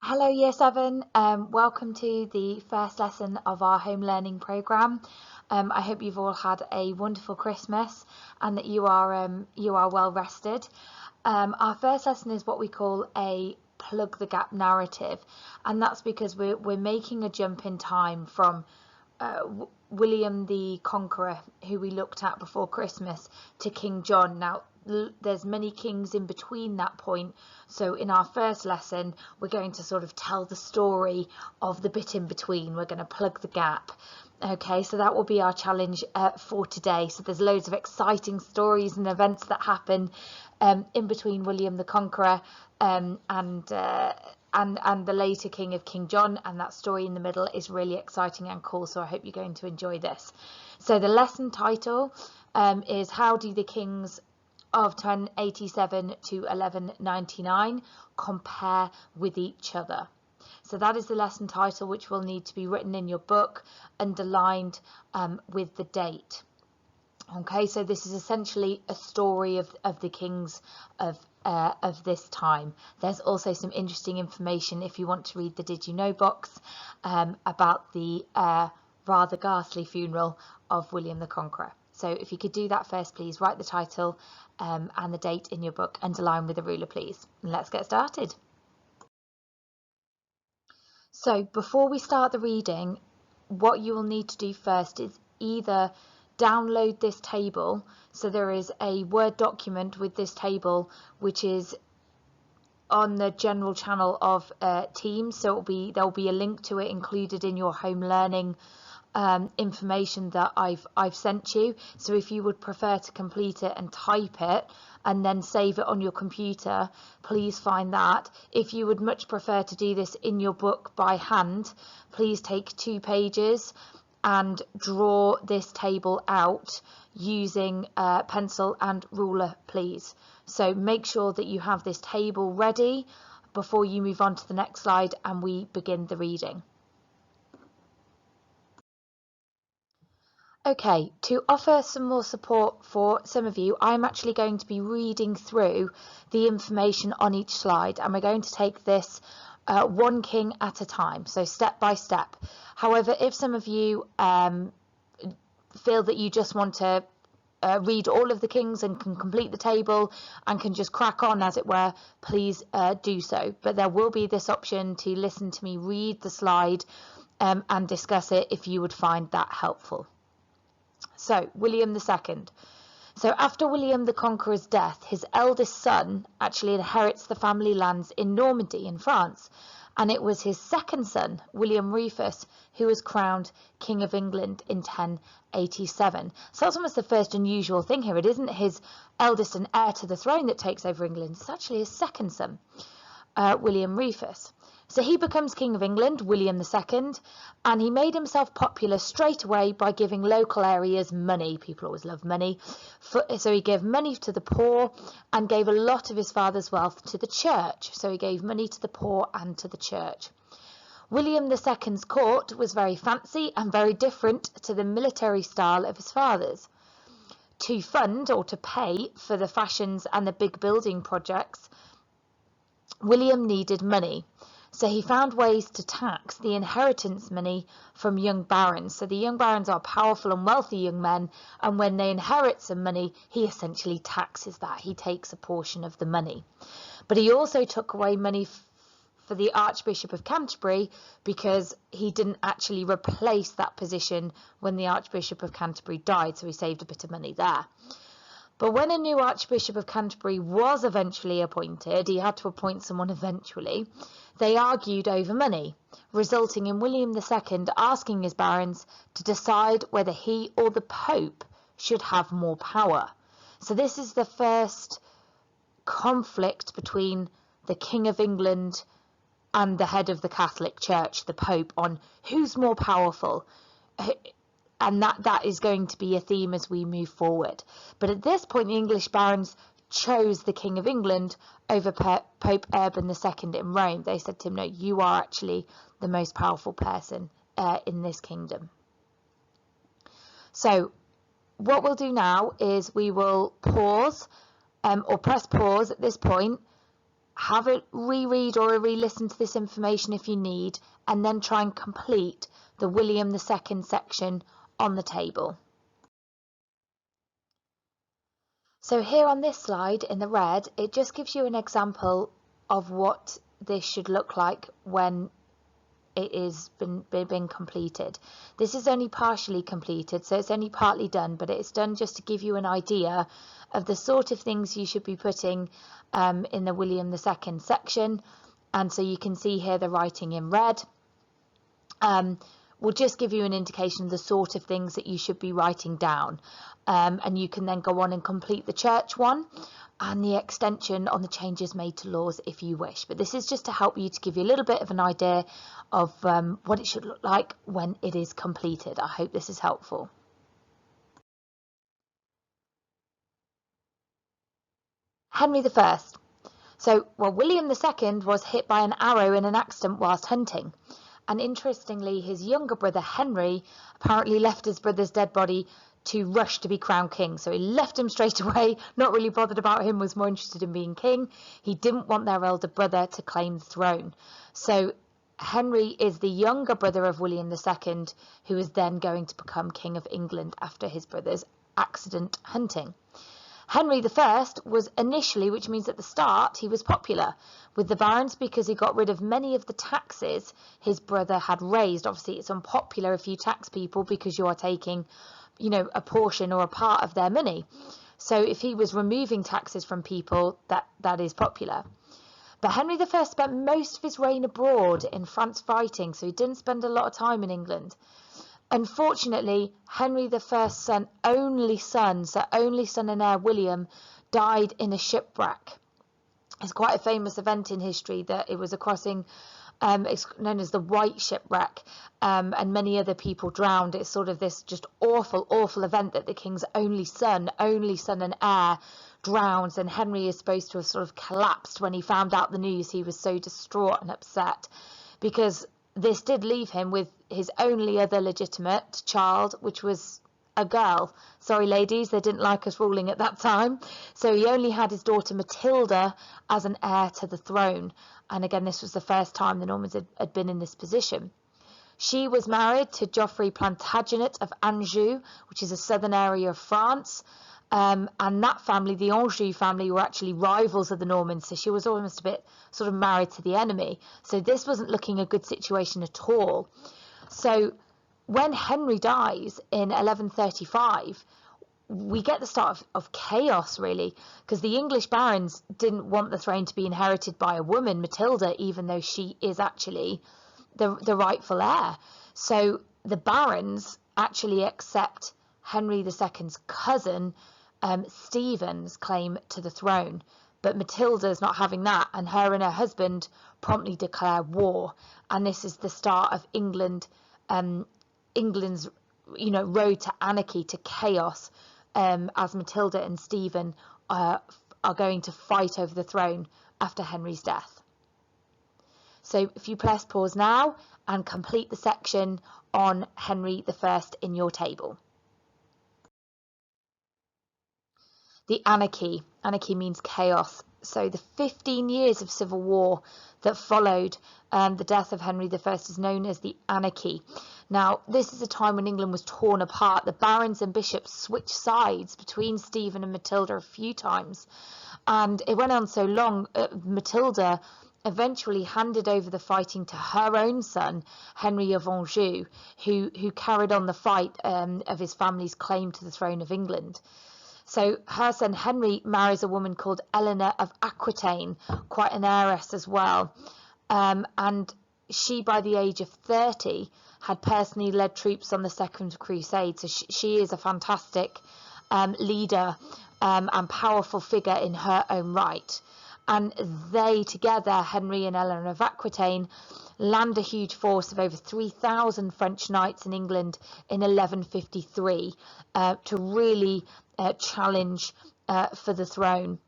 Hello, Year 7. Welcome to the first lesson of our home learning programme. I hope you've all had a wonderful Christmas and that you are well rested. Our first lesson is what we call a plug the gap narrative, and that's because we're making a jump in time from William the Conqueror, who we looked at before Christmas, to King John. Now, there's many kings in between that point, so in our first lesson we're going to sort of tell the story of the bit in between. We're going to plug the gap. Okay, so that will be our challenge for today. So there's loads of exciting stories and events that happen in between William the Conqueror and the later king of King John, and that story in the middle is really exciting and cool, so I hope you're going to enjoy this. So the lesson title is How Do the Kings of 1087 to 1199 compare with each other? So that is the lesson title, which will need to be written in your book, underlined with the date. Okay, so this is essentially a story of the kings of this time. There's also some interesting information if you want to read the Did You Know box about the rather ghastly funeral of William the Conqueror. So if you could do that first, please write the title and the date in your book, underline with a ruler, please. And let's get started. So before we start the reading, what you will need to do first is either download this table. So there is a Word document with this table, which is on the general channel of Teams. So there'll be a link to it included in your home learning information that I've sent you. So if you would prefer to complete it and type it and then save it on your computer, please find that. If you would much prefer to do this in your book by hand, please take 2 pages and draw this table out using pencil and ruler, please. So make sure that you have this table ready before you move on to the next slide and we begin the reading. Okay, to offer some more support for some of you, I'm actually going to be reading through the information on each slide, and we're going to take this one king at a time, so step by step. However, if some of you feel that you just want to read all of the kings and can complete the table and can just crack on, as it were, please do so. But there will be this option to listen to me read the slide and discuss it if you would find that helpful. So, William II. So after William the Conqueror's death, his eldest son actually inherits the family lands in Normandy in France, and it was his second son, William Rufus, who was crowned King of England in 1087. So that's almost the first unusual thing here. It isn't his eldest and heir to the throne that takes over England, it's actually his second son, William Rufus. So he becomes King of England, William II, and he made himself popular straight away by giving local areas money. People always love money. So he gave money to the poor and gave a lot of his father's wealth to the church. So he gave money to the poor and to the church. William II's court was very fancy and very different to the military style of his father's. To fund or to pay for the fashions and the big building projects, William needed money. So he found ways to tax the inheritance money from young barons. So the young barons are powerful and wealthy young men, and when they inherit some money, he essentially taxes that. He takes a portion of the money. But he also took away money for the Archbishop of Canterbury, because he didn't actually replace that position when the Archbishop of Canterbury died, so he saved a bit of money there. But when a new Archbishop of Canterbury was eventually appointed, he had to appoint someone eventually, they argued over money, resulting in William II asking his barons to decide whether he or the Pope should have more power. So this is the first conflict between the King of England and the head of the Catholic Church, the Pope, on who's more powerful. And that is going to be a theme as we move forward. But at this point, the English barons chose the King of England over Pope Urban II in Rome. They said to him, no, you are actually the most powerful person in this kingdom. So what we'll do now is we will pause or press pause at this point, have a reread or a re-listen to this information if you need, and then try and complete the William II section on the table. So here on this slide in the red, it just gives you an example of what this should look like when it is been completed. This is only partially completed, so it's only partly done, but it's done just to give you an idea of the sort of things you should be putting in the William II section. And so you can see here the writing in red will just give you an indication of the sort of things that you should be writing down. And you can then go on and complete the church one and the extension on the changes made to laws if you wish. But this is just to help you, to give you a little bit of an idea of what it should look like when it is completed. I hope this is helpful. Henry I. So, well, William II was hit by an arrow in an accident whilst hunting. And interestingly, his younger brother Henry apparently left his brother's dead body to rush to be crowned king. So he left him straight away, not really bothered about him, was more interested in being king. He didn't want their elder brother to claim the throne. So Henry is the younger brother of William II, who is then going to become King of England after his brother's accident hunting. Henry I was initially, which means at the start, he was popular with the barons because he got rid of many of the taxes his brother had raised. Obviously, it's unpopular if you tax people because you are taking, a portion or a part of their money. So if he was removing taxes from people, that is popular. But Henry I spent most of his reign abroad in France fighting, so he didn't spend a lot of time in England. Unfortunately, Henry I's only son and heir William, died in a shipwreck. It's quite a famous event in history that it was a crossing, it's known as the White Shipwreck, and many other people drowned. It's sort of this just awful, awful event that the king's only son and heir drowns, and Henry is supposed to have sort of collapsed when he found out the news. He was so distraught and upset because this did leave him with his only other legitimate child, which was a girl. Sorry, ladies, they didn't like us ruling at that time. So he only had his daughter Matilda as an heir to the throne. And again, this was the first time the Normans had been in this position. She was married to Geoffrey Plantagenet of Anjou, which is a southern area of France. And that family, the Anjou family, were actually rivals of the Normans, so she was almost a bit sort of married to the enemy. So this wasn't looking a good situation at all. So when Henry dies in 1135, we get the start of chaos, really, because the English barons didn't want the throne to be inherited by a woman, Matilda, even though she is actually the rightful heir. So the barons actually accept Henry II's cousin, Stephen's claim to the throne, but Matilda's not having that, and her husband promptly declare war, and this is the start of England's road to anarchy, to chaos, as Matilda and Stephen are going to fight over the throne after Henry's death. So if you press pause now and complete the section on Henry I in your table. The anarchy. Anarchy means chaos. So the 15 years of civil war that followed the death of Henry I is known as the anarchy. Now, this is a time when England was torn apart. The barons and bishops switched sides between Stephen and Matilda a few times. And it went on so long, Matilda eventually handed over the fighting to her own son, Henry of Anjou, who carried on the fight of his family's claim to the throne of England. So her son Henry marries a woman called Eleanor of Aquitaine, quite an heiress as well. And she, by the age of 30, had personally led troops on the Second Crusade. So she is a fantastic leader and powerful figure in her own right. And they together, Henry and Eleanor of Aquitaine, land a huge force of over 3,000 French knights in England in 1153 to really challenge for the throne.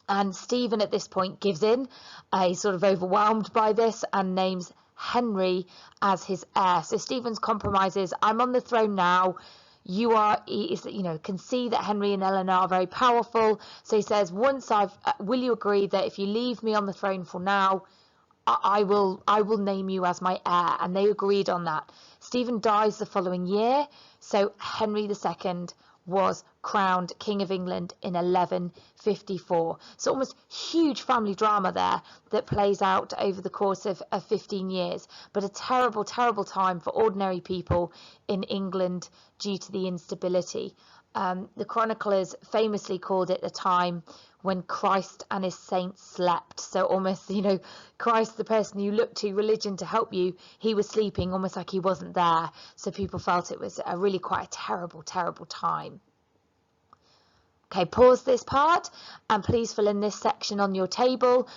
And Stephen at this point gives in. He's sort of overwhelmed by this and names Henry as his heir. So Stephen's compromise is, I'm on the throne now, can see that Henry and Eleanor are very powerful. So he says, will you agree that if you leave me on the throne for now, I will name you as my heir? And they agreed on that. Stephen dies the following year, so Henry II was crowned King of England in 1154. So almost huge family drama there that plays out over the course of 15 years, but a terrible, terrible time for ordinary people in England due to the instability. The chroniclers famously called it the time when Christ and his saints slept. So almost, Christ, the person you look to, religion to help you, he was sleeping, almost like he wasn't there. So people felt it was a really quite a terrible, terrible time. Okay, pause this part and please fill in this section on your table.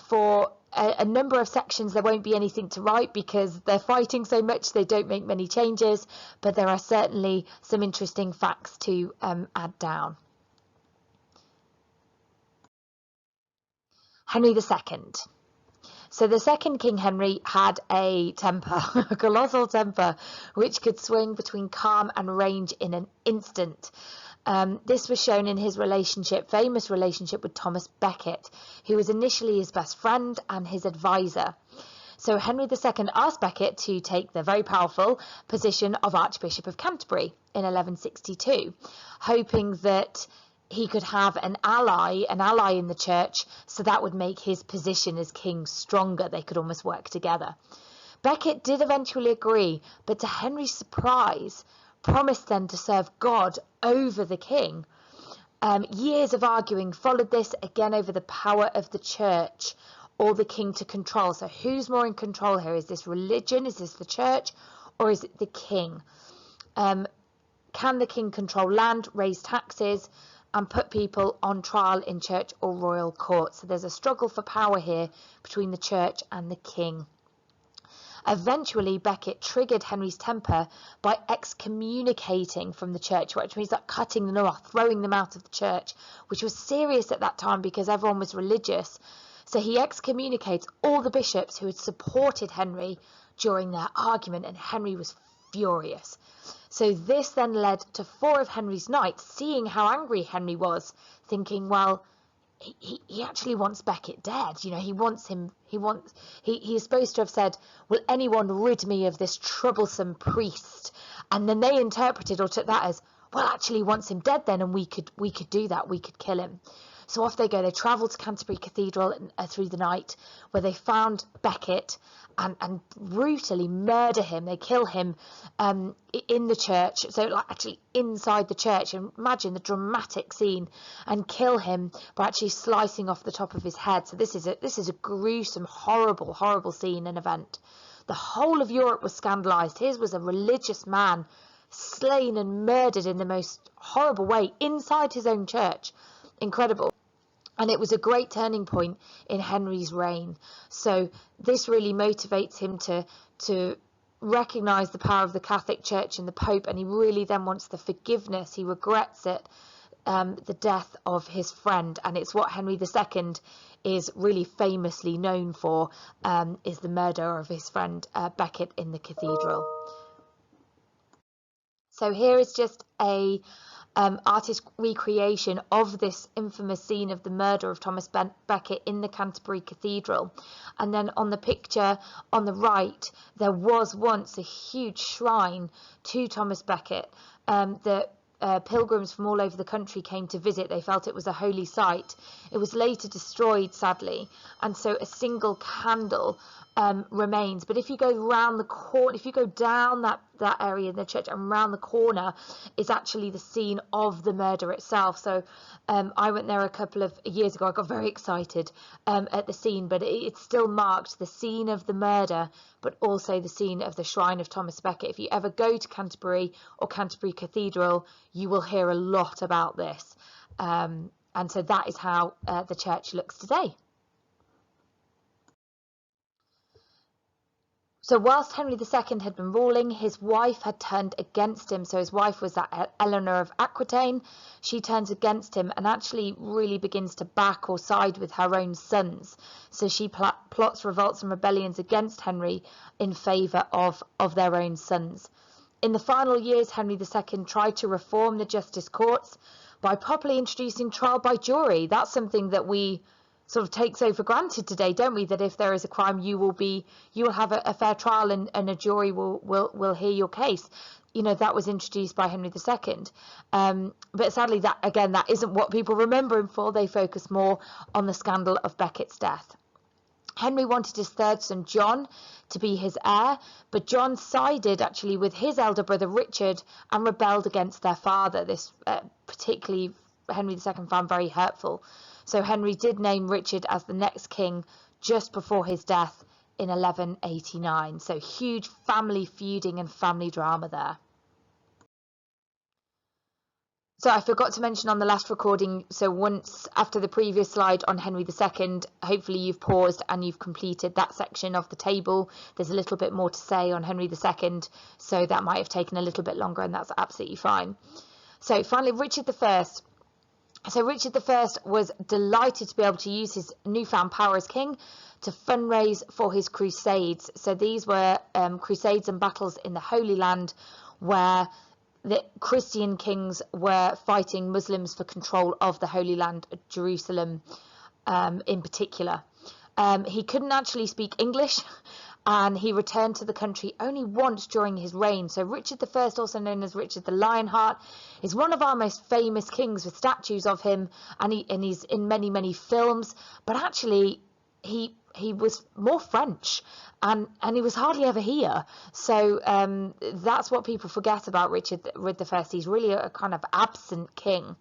For a number of sections there won't be anything to write because they're fighting so much they don't make many changes, but there are certainly some interesting facts to add down. Henry II. So the second King Henry had a temper, a colossal temper, which could swing between calm and rage in an instant. This was shown in his famous relationship with Thomas Becket, who was initially his best friend and his advisor. So Henry II asked Becket to take the very powerful position of Archbishop of Canterbury in 1162, hoping that he could have an ally in the church, so that would make his position as king stronger. They could almost work together. Becket did eventually agree, but to Henry's surprise, promised then to serve God over the king. Years of arguing followed this, again over the power of the church or the king to control. So who's more in control here? Is this religion? Is this the church? Or is it the king? Can the king control land, raise taxes, and put people on trial in church or royal court? So there's a struggle for power here between the church and the king. Eventually, Becket triggered Henry's temper by excommunicating from the church, which means like cutting them off, throwing them out of the church, which was serious at that time because everyone was religious. So he excommunicates all the bishops who had supported Henry during their argument, and Henry was furious. So this then led to 4 of Henry's knights, seeing how angry Henry was, thinking, well, he actually wants Becket dead. He wants him. He's supposed to have said, will anyone rid me of this troublesome priest? And then they interpreted or took that as, well, actually wants him dead then, and we could do that. We could kill him. So off they go. They travel to Canterbury Cathedral through the night, where they found Becket and brutally murder him. They kill him in the church, so actually inside the church. And imagine the dramatic scene, and kill him by actually slicing off the top of his head. So this is a gruesome, horrible scene and event. The whole of Europe was scandalized. His was a religious man slain and murdered in the most horrible way inside his own church. Incredible. And it was a great turning point in Henry's reign. So this really motivates him to recognize the power of the Catholic Church and the Pope, and he really then wants the forgiveness. He regrets it, the death of his friend, and it's what Henry II is really famously known for, is the murder of his friend Becket in the cathedral. So here is just a artist recreation of this infamous scene of the murder of Thomas Becket in the Canterbury Cathedral. And then on the picture on the right, there was once a huge shrine to Thomas Becket that pilgrims from all over the country came to visit. They felt it was a holy site. It was later destroyed, sadly, and so a single candle remains. But if you go round the corner, if you go down that area in the church and round the corner, is actually the scene of the murder itself. So I went there a couple of years ago. I got very excited at the scene, but it still marked the scene of the murder, but also the scene of the shrine of Thomas Becket. If you ever go to Canterbury or Canterbury Cathedral, you will hear a lot about this. And so that is how the church looks today. So whilst Henry II had been ruling, his wife had turned against him. So his wife was that Eleanor of Aquitaine. She turns against him and actually really begins to back or side with her own sons. So she plots revolts and rebellions against Henry in favour of their own sons. In the final years, Henry II tried to reform the justice courts by properly introducing trial by jury. That's something that we sort of take so for granted today, don't we? That if there is a crime, you will have a fair trial, and a jury will hear your case. You know, that was introduced by Henry II. But sadly, that isn't what people remember him for. They focus more on the scandal of Becket's death. Henry wanted his third son, John, to be his heir, but John sided actually with his elder brother, Richard, and rebelled against their father. This particularly Henry II found very hurtful. So Henry did name Richard as the next king just before his death in 1189. So huge family feuding and family drama there. So I forgot to mention on the last recording, so once after the previous slide on Henry II, hopefully you've paused and you've completed that section of the table. There's a little bit more to say on Henry II, so that might have taken a little bit longer, and that's absolutely fine. So finally, Richard I. So Richard I was delighted to be able to use his newfound power as king to fundraise for his crusades. So these were crusades and battles in the Holy Land where the Christian kings were fighting Muslims for control of the Holy Land, Jerusalem in particular. He couldn't actually speak English, and he returned to the country only once during his reign. So Richard I, also known as Richard the Lionheart, is one of our most famous kings with statues of him, and he's in many films, but actually he was more French, and he was hardly ever here. So that's what people forget about Richard I. He's really a kind of absent king.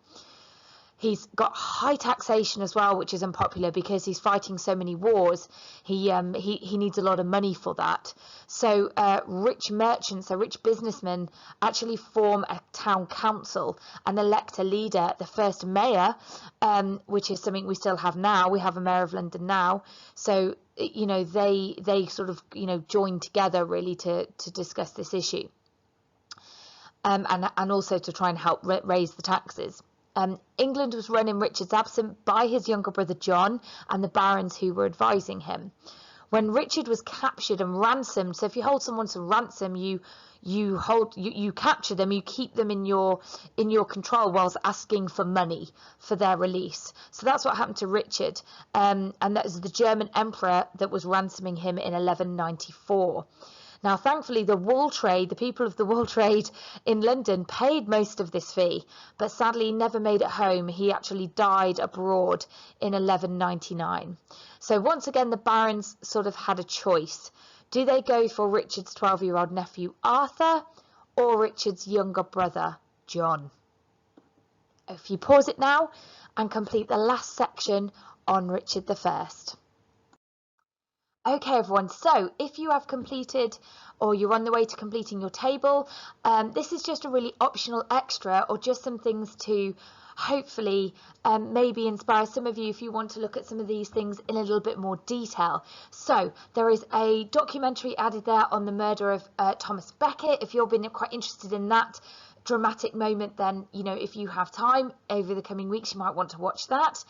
He's got high taxation as well, which is unpopular because he's fighting so many wars. He needs a lot of money for that. So rich merchants, so rich businessmen, actually form a town council and elect a leader, the first mayor, which is something we still have now. We have a mayor of London now. So you know, they sort of, you know, join together really to discuss this issue, and also to try and help raise the taxes. England was run in Richard's absence by his younger brother John and the barons who were advising him. When Richard was captured and ransomed, so if you hold someone to ransom, you capture them, you keep them in your control whilst asking for money for their release. So that's what happened to Richard, and that was the German emperor that was ransoming him in 1194. Now, thankfully, the wool trade, the people of the wool trade in London paid most of this fee, but sadly never made it home. He actually died abroad in 1199. So once again, the barons sort of had a choice. Do they go for Richard's 12-year-old nephew, Arthur, or Richard's younger brother, John? If you pause it now and complete the last section on Richard I. Okay, everyone, so if you have completed or you're on the way to completing your table, this is just a really optional extra, or just some things to hopefully maybe inspire some of you if you want to look at some of these things in a little bit more detail. So there is a documentary added there on the murder of Thomas Becket. If you've been quite interested in that dramatic moment, then, you know, if you have time over the coming weeks, you might want to watch that.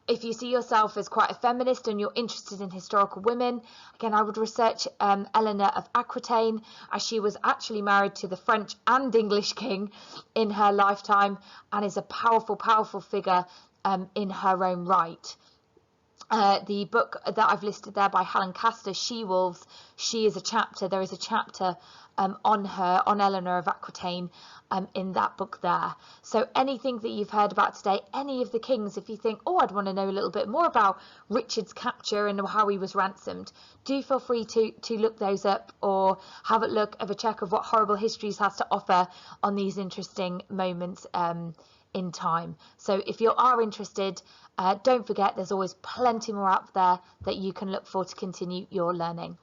If you see yourself as quite a feminist and you're interested in historical women, again, I would research Eleanor of Aquitaine, as she was actually married to the French and English king in her lifetime, and is a powerful figure in her own right. The book that I've listed there by Helen Castor, She-Wolves, there is a chapter on her, on Eleanor of Aquitaine, in that book there. So anything that you've heard about today, any of the kings, if you think, oh, I'd want to know a little bit more about Richard's capture and how he was ransomed, do feel free to look those up, or have a check of what Horrible Histories has to offer on these interesting moments in time. So if you are interested, don't forget there's always plenty more out there that you can look for to continue your learning.